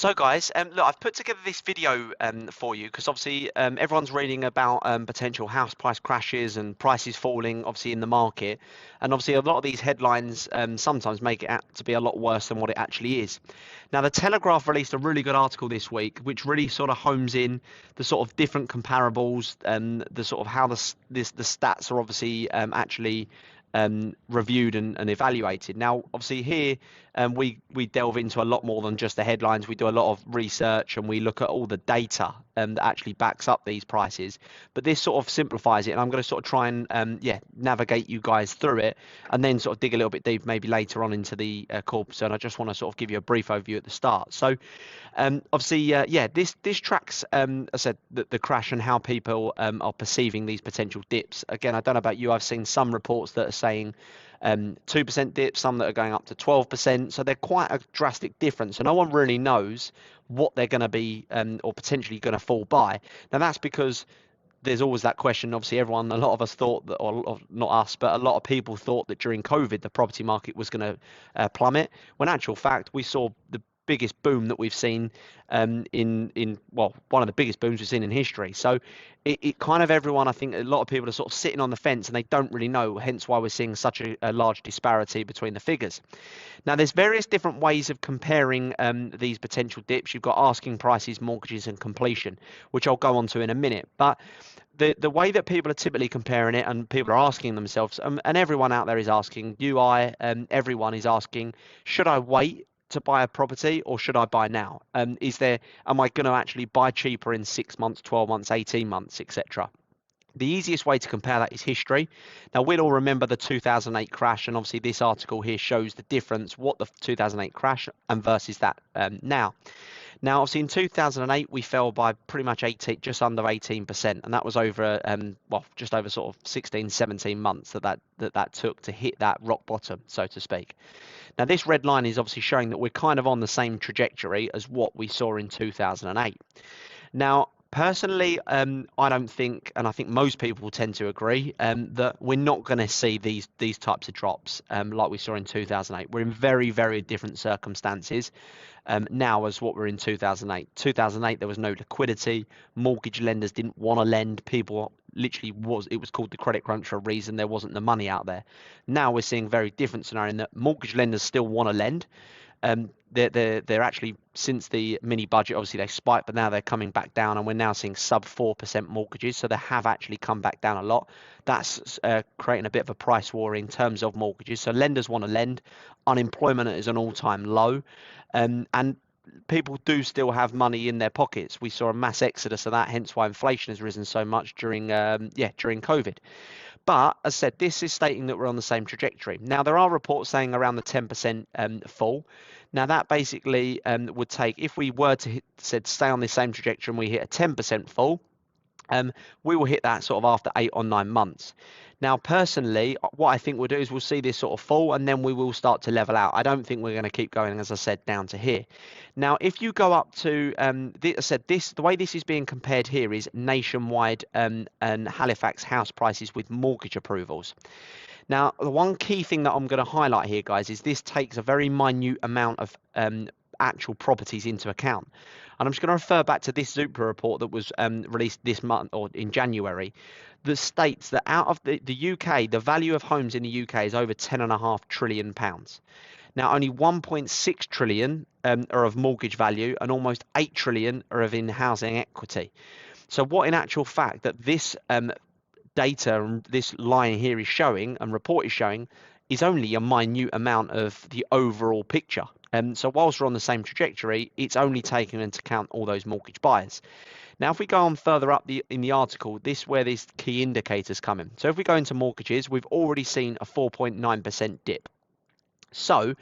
So guys, look, I've put together this video for you because obviously everyone's reading about potential house price crashes and prices falling obviously in the market, and obviously a lot of these headlines sometimes make it out to be a lot worse than what it actually is. Now, the Telegraph released a really good article this week, which really sort of homes in the sort of different comparables and the sort of how the stats are obviously actually reviewed and evaluated. Now, obviously here we delve into a lot more than just the headlines. We do a lot of research and we look at all the data that actually backs up these prices. But this sort of simplifies it, and I'm going to sort of try and yeah, navigate you guys through it, and then sort of dig a little bit deep maybe later on into the corpus. And I just want to sort of give you a brief overview at the start. So obviously, yeah, this tracks, I said, the crash and how people are perceiving these potential dips. Again, I don't know about you, I've seen some reports that are saying 2% dips, some that are going up to 12%. So they're quite a drastic difference. And no one really knows what they're going to be or potentially going to fall by. Now, that's because there's always that question. Obviously, everyone, a lot of us thought that, or not us, but a lot of people thought that during COVID, the property market was going to plummet. When in actual fact, we saw the biggest boom that we've seen in well, one of the biggest booms we've seen in history. So it kind of everyone, I think a lot of people are sort of sitting on the fence and they don't really know, hence why we're seeing such a large disparity between the figures. Now, there's various different ways of comparing these potential dips. You've got asking prices, mortgages, and completion, which I'll go on to in a minute. But the way that people are typically comparing it, and people are asking themselves, and everyone out there is asking, everyone is asking, should I wait to buy a property or should I buy now? Am I going to actually buy cheaper in 6 months, 12 months, 18 months, etc.? The easiest way to compare that is history. Now, we'll all remember the 2008 crash, and obviously this article here shows the difference, what the 2008 crash and versus that now. Now, obviously in 2008, we fell by pretty much 18, just under 18%, and that was over, well, just over sort of 16, 17 months that took to hit that rock bottom, so to speak. Now, this red line is obviously showing that we're kind of on the same trajectory as what we saw in 2008. Now, personally, I don't think, and I think most people tend to agree, that we're not going to see these types of drops like we saw in 2008. We're in very, very different circumstances now as what we're in 2008. 2008, there was no liquidity. Mortgage lenders didn't want to lend. People literally it was called the credit crunch for a reason. There wasn't the money out there. Now we're seeing a very different scenario in that mortgage lenders still want to lend. They're actually, since the mini budget, obviously they spiked, but now they're coming back down, and we're now seeing sub 4% mortgages. So they have actually come back down a lot. That's creating a bit of a price war in terms of mortgages. So lenders want to lend. Unemployment is an all-time low, and people do still have money in their pockets. We saw a mass exodus of that, hence why inflation has risen so much during COVID. But as I said, this is stating that we're on the same trajectory. Now, there are reports saying around the 10% fall. Now, that basically would take, if we were to stay on the same trajectory and we hit a 10% fall, we will hit that sort of after 8 or 9 months. Now, personally, what I think we'll do is we'll see this sort of fall and then we will start to level out. I don't think we're going to keep going, as I said, down to here. Now, if you go up to, I said this, the way this is being compared here is nationwide and Halifax house prices with mortgage approvals. Now, the one key thing that I'm going to highlight here, guys, is this takes a very minute amount of actual properties into account. And I'm just going to refer back to this Zoopla report that was released this month or in January that states that out of the UK, the value of homes in the UK is over £10.5 trillion. Now, only 1.6 trillion are of mortgage value and almost 8 trillion are of in housing equity. So what in actual fact that this data and this line here is showing and report is showing is only a minute amount of the overall picture. So whilst we're on the same trajectory, it's only taking into account all those mortgage buyers. Now, if we go on further up in the article, this is where these key indicators come in. So if we go into mortgages, we've already seen a 4.9% dip. So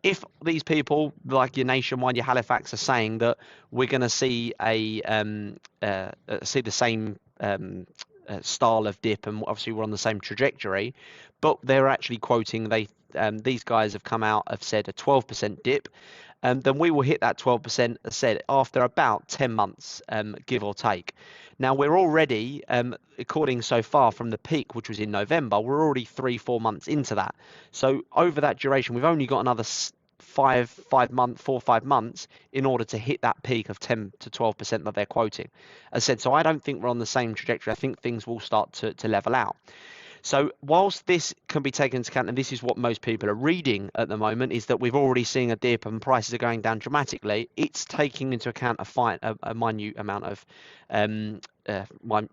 if these people like your Nationwide, your Halifax are saying that we're going to see see the same style of dip, and obviously we're on the same trajectory, but they're actually quoting these guys have come out, have said a 12% dip, then we will hit that 12% as said after about 10 months, give or take. Now we're already, according so far from the peak, which was in November, we're already 3-4 months into that. So over that duration, we've only got another 4 or 5 months in order to hit that peak of 10 to 12% that they're quoting. As I said, so I don't think we're on the same trajectory. I think things will start to level out. So whilst this can be taken into account, and this is what most people are reading at the moment, is that we've already seen a dip and prices are going down dramatically. It's taking into account a minute amount of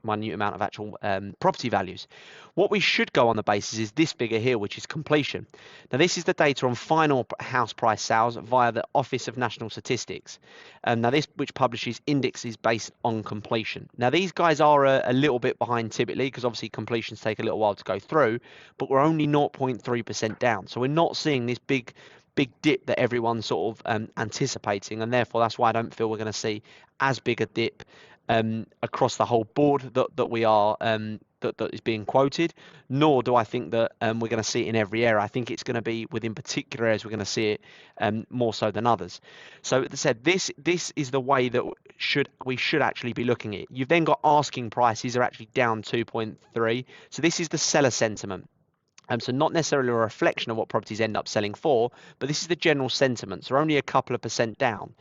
minute amount of actual property values. What we should go on the basis is this figure here, which is completion. Now, this is the data on final house price sales via the Office of National Statistics. Now, this which publishes indexes based on completion. Now, these guys are a little bit behind typically because obviously completions take a little while to go through, but we're only 0.3% down. So we're not seeing this big dip that everyone's sort of anticipating, and therefore that's why I don't feel we're going to see as big a dip across the whole board that we are that is being quoted, nor do I think that we're going to see it in every area. I think it's going to be within particular areas we're going to see it more so than others. So as I said, this is the way that we should actually be looking at it. You've then got asking prices are actually down 2.3. So this is the seller sentiment. So not necessarily a reflection of what properties end up selling for, but this is the general sentiment. So only a couple of percent down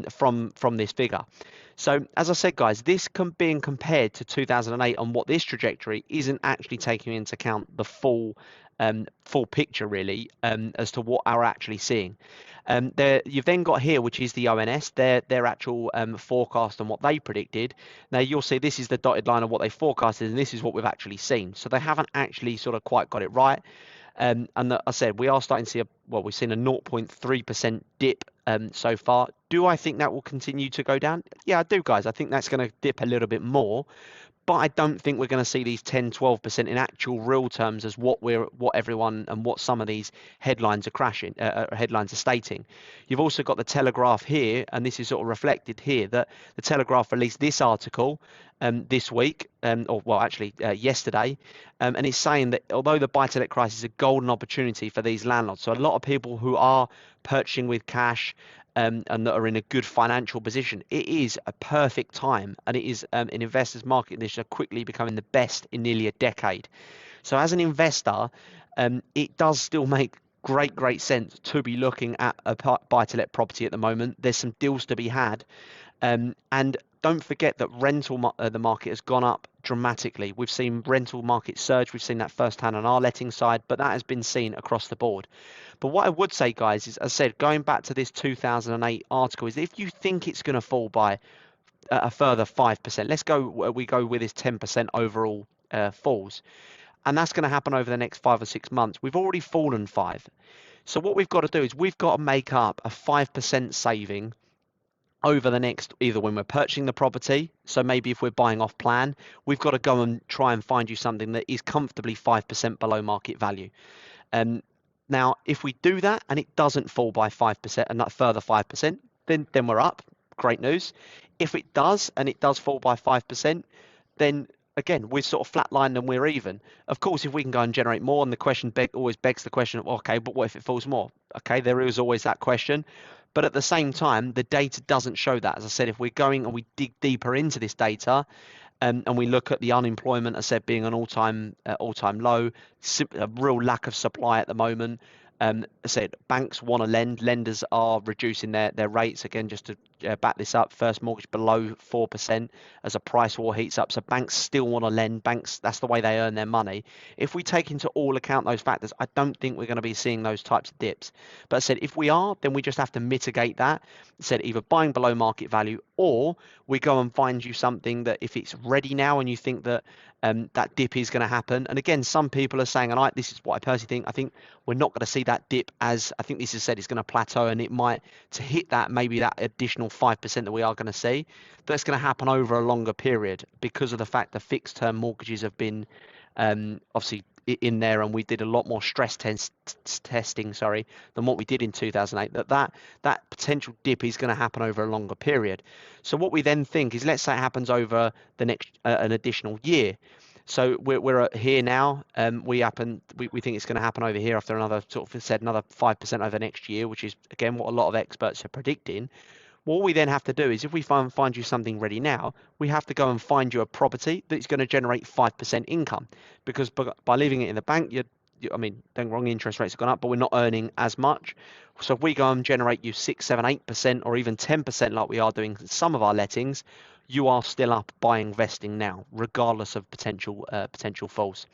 from this figure. So as I said, guys, this being compared to 2008 on what this trajectory isn't actually taking into account the full picture really as to what we're actually seeing. You've then got here, which is the ONS, their actual forecast and what they predicted. Now you'll see this is the dotted line of what they forecasted, and this is what we've actually seen. So they haven't actually sort of quite got it right. And I said we are starting to see we've seen a 0.3% dip so far. Do I think that will continue to go down? Yeah, I do, guys. I think that's going to dip a little bit more. But I don't think we're going to see these 10, 12% in actual real terms as what everyone and what some of these headlines are stating. You've also got the Telegraph here, and this is sort of reflected here that the Telegraph released this article this week, yesterday, and it's saying that although the buy-to-let crisis is a golden opportunity for these landlords, so a lot of people who are purchasing with cash and that are in a good financial position, it is a perfect time, and it is an investors market that is quickly becoming the best in nearly a decade. So as an investor, it does still make great sense to be looking at a buy-to-let property at the moment. There's some deals to be had, and don't forget that the market has gone up dramatically. We've seen rental market surge. We've seen that firsthand on our letting side, but that has been seen across the board. But what I would say, guys, is, as I said, going back to this 2008 article, is if you think it's going to fall by a further 5%, we go with this 10% overall falls, and that's going to happen over the next 5 or 6 months. We've already fallen 5. So what we've got to do is we've got to make up a 5% saving over the next, either when we're purchasing the property, so maybe if we're buying off plan, we've got to go and try and find you something that is comfortably 5% below market value. Now, if we do that and it doesn't fall by 5% and that further 5%, then we're up. Great news. If it does and it does fall by 5%, then again, we're sort of flatlined and we're even. Of course, if we can go and generate more, and the question always begs the question of, okay, but what if it falls more? Okay, there is always that question. But at the same time, the data doesn't show that. As I said, if we're going and we dig deeper into this data, and we look at the unemployment, as I said, being an all-time low, a real lack of supply at the moment. I said banks want to lend. Lenders are reducing their rates again, just to back this up. First mortgage below 4% as a price war heats up. So banks still want to lend. Banks, that's the way they earn their money. If we take into all account those factors, I don't think we're going to be seeing those types of dips. But I said if we are, then we just have to mitigate that. I said either buying below market value, or we go and find you something that if it's ready now and you think that that dip is going to happen. And again, some people are saying, and this is what I personally think, I think we're not going to see that dip, as I think this is said it's going to plateau, and it might, to hit that, maybe that additional 5% that we are going to see, that's going to happen over a longer period because of the fact that fixed term mortgages have been obviously in there, and we did a lot more stress testing than what we did in 2008. That potential dip is going to happen over a longer period. So what we then think is, let's say it happens over the next an additional year. So we're here now. We think it's going to happen over here after another another 5% over next year, which is again what a lot of experts are predicting. What we then have to do is, if we find you something ready now, we have to go and find you a property that's going to generate 5% income, because by leaving it in the bank, I mean, don't get me wrong, interest rates have gone up, but we're not earning as much. So if we go and generate you 6, 7, 8%, or even 10% like we are doing some of our lettings, you are still up buying, investing now, regardless of potential falls.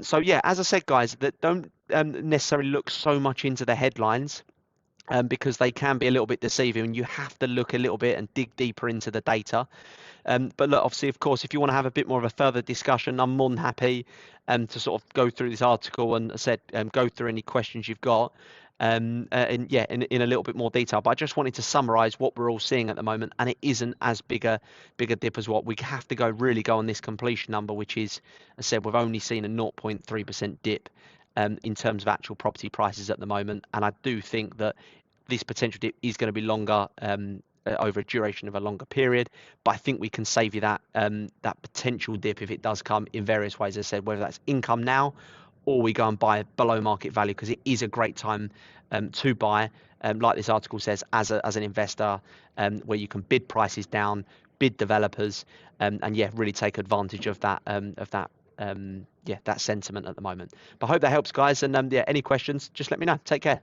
So yeah, as I said, guys, that don't necessarily look so much into the headlines. Because they can be a little bit deceiving, and you have to look a little bit and dig deeper into the data. But look, obviously, of course, if you want to have a bit more of a further discussion, I'm more than happy to sort of go through this article and, as I said, go through any questions you've got. And yeah, in a little bit more detail. But I just wanted to summarize what we're all seeing at the moment, and it isn't as big a dip as what we have to really go on this completion number, which is, as I said, we've only seen a 0.3% dip in terms of actual property prices at the moment. And I do think that this potential dip is going to be longer, over a duration of a longer period. But I think we can save you that potential dip if it does come in various ways. As I said, whether that's income now, or we go and buy below market value, because it is a great time to buy, like this article says, as an investor, where you can bid prices down, bid developers, and yeah, really take advantage of that yeah, that sentiment at the moment. But I hope that helps, guys. And yeah, any questions, just let me know. Take care.